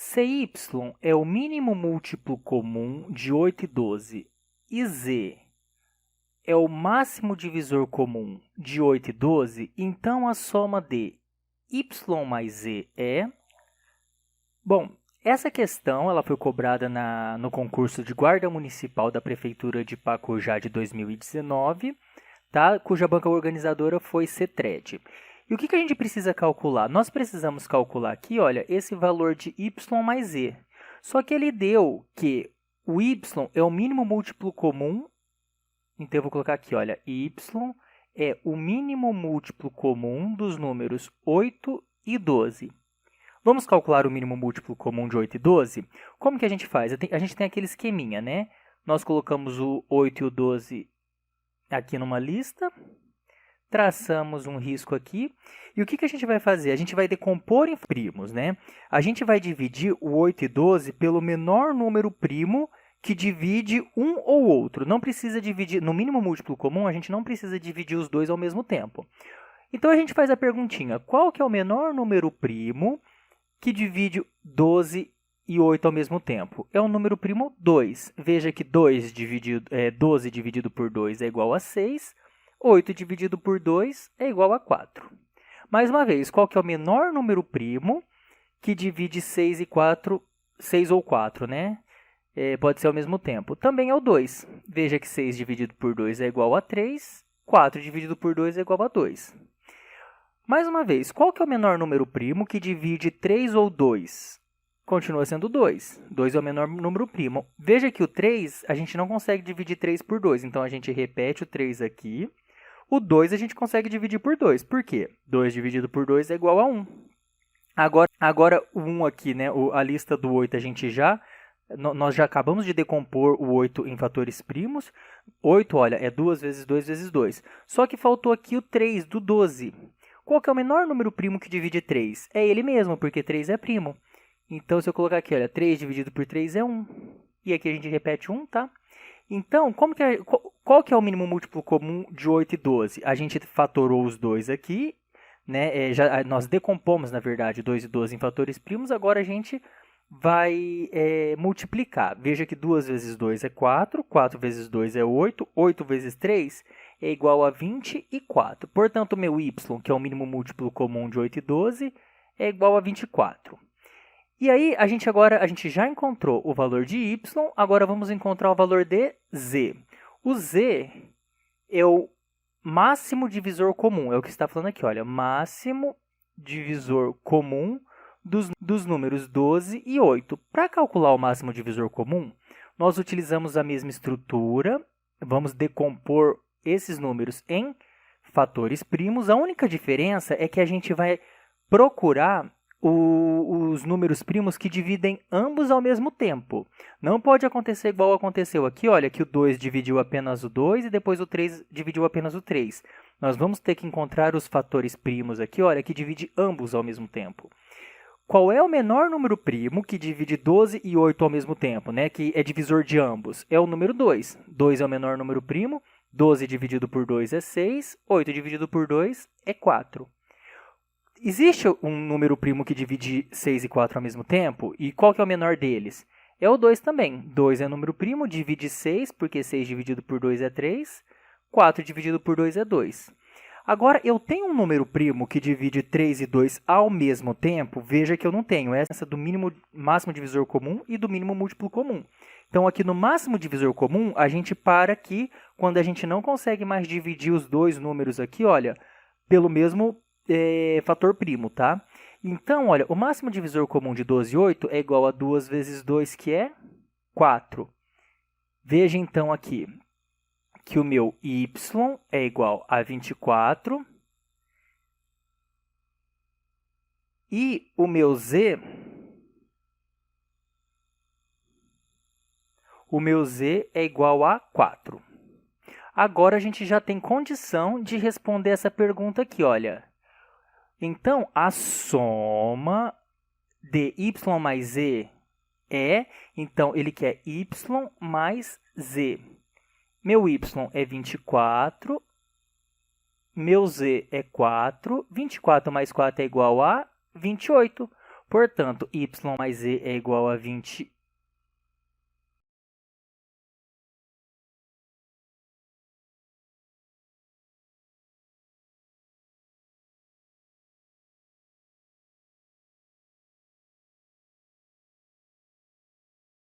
CY é o mínimo múltiplo comum de 8 e 12 e Z é o máximo divisor comum de 8 e 12, então a soma de Y mais Z é... Bom, essa questão ela foi cobrada no concurso de guarda municipal da Prefeitura de Pacujá de 2019, tá? Cuja banca organizadora foi CETRED. E o que a gente precisa calcular? Nós precisamos calcular aqui, olha, esse valor de y mais z. Só que ele deu que o y é o mínimo múltiplo comum, então eu vou colocar aqui, olha, y é o mínimo múltiplo comum dos números 8 e 12. Vamos calcular o mínimo múltiplo comum de 8 e 12? Como que a gente faz? A gente tem aquele esqueminha, né? Nós colocamos o 8 e o 12 aqui numa lista, traçamos um risco aqui, e o que a gente vai fazer? A gente vai decompor em primos, né? A gente vai dividir o 8 e 12 pelo menor número primo que divide um ou outro. Não precisa dividir, no mínimo múltiplo comum, a gente não precisa dividir os dois ao mesmo tempo. Então a gente faz a perguntinha, qual que é o menor número primo que divide 12 e 8 ao mesmo tempo? É o número primo 2. Veja que 12 dividido por 2 é igual a 6, 8 dividido por 2 é igual a 4. Mais uma vez, qual que é o menor número primo que divide 6 ou 4, né? Pode ser ao mesmo tempo. Também é o 2. Veja que 6 dividido por 2 é igual a 3, 4 dividido por 2 é igual a 2. Mais uma vez, qual que é o menor número primo que divide 3 ou 2? Continua sendo 2. 2 é o menor número primo. Veja que o 3, a gente não consegue dividir 3 por 2, então a gente repete o 3 aqui. O 2 a gente consegue dividir por 2. Por quê? 2 dividido por 2 é igual a 1. Agora o 1 aqui, né? A lista do 8, nós já acabamos de decompor o 8 em fatores primos. 8, olha, é 2 vezes 2 vezes 2. Só que faltou aqui o 3 do 12. Qual que é o menor número primo que divide 3? É ele mesmo, porque 3 é primo. Então, se eu colocar aqui, olha, 3 dividido por 3 é 1. E aqui a gente repete 1, tá? Então, qual que é o mínimo múltiplo comum de 8 e 12? A gente fatorou os dois aqui, né? Nós decompomos, na verdade, 2 e 12 em fatores primos, agora a gente vai multiplicar. Veja que 2 vezes 2 é 4, 4 vezes 2 é 8, 8 vezes 3 é igual a 24. Portanto, o meu y, que é o mínimo múltiplo comum de 8 e 12, é igual a 24. E aí, a gente já encontrou o valor de y, agora vamos encontrar o valor de z. O z é o máximo divisor comum, é o que está falando aqui, olha, máximo divisor comum dos números 12 e 8. Para calcular o máximo divisor comum, nós utilizamos a mesma estrutura, vamos decompor esses números em fatores primos. A única diferença é que a gente vai procurar os números primos que dividem ambos ao mesmo tempo. Não pode acontecer igual aconteceu aqui, olha, que o 2 dividiu apenas o 2 e depois o 3 dividiu apenas o 3. Nós vamos ter que encontrar os fatores primos aqui, olha, que divide ambos ao mesmo tempo. Qual é o menor número primo que divide 12 e 8 ao mesmo tempo, né? Que é divisor de ambos? É o número 2. 2 é o menor número primo, 12 dividido por 2 é 6, 8 dividido por 2 é 4. Existe um número primo que divide 6 e 4 ao mesmo tempo? E qual que é o menor deles? É o 2 também. 2 é número primo, divide 6, porque 6 dividido por 2 é 3. 4 dividido por 2 é 2. Agora, eu tenho um número primo que divide 3 e 2 ao mesmo tempo? Veja que eu não tenho. Essa do máximo divisor comum e do mínimo múltiplo comum. Então, aqui no máximo divisor comum, a gente para aqui quando a gente não consegue mais dividir os dois números aqui, olha, pelo mesmo fator primo, tá? Então, olha, o máximo divisor comum de 12 e 8 é igual a 2 vezes 2, que é 4. Veja, então, aqui que o meu y é igual a 24 e o meu z é igual a 4. Agora, a gente já tem condição de responder essa pergunta aqui, olha. Então, a soma de y mais z então, ele quer y mais z. Meu y é 24, meu z é 4, 24 mais 4 é igual a 28. Portanto, y mais z é igual a 21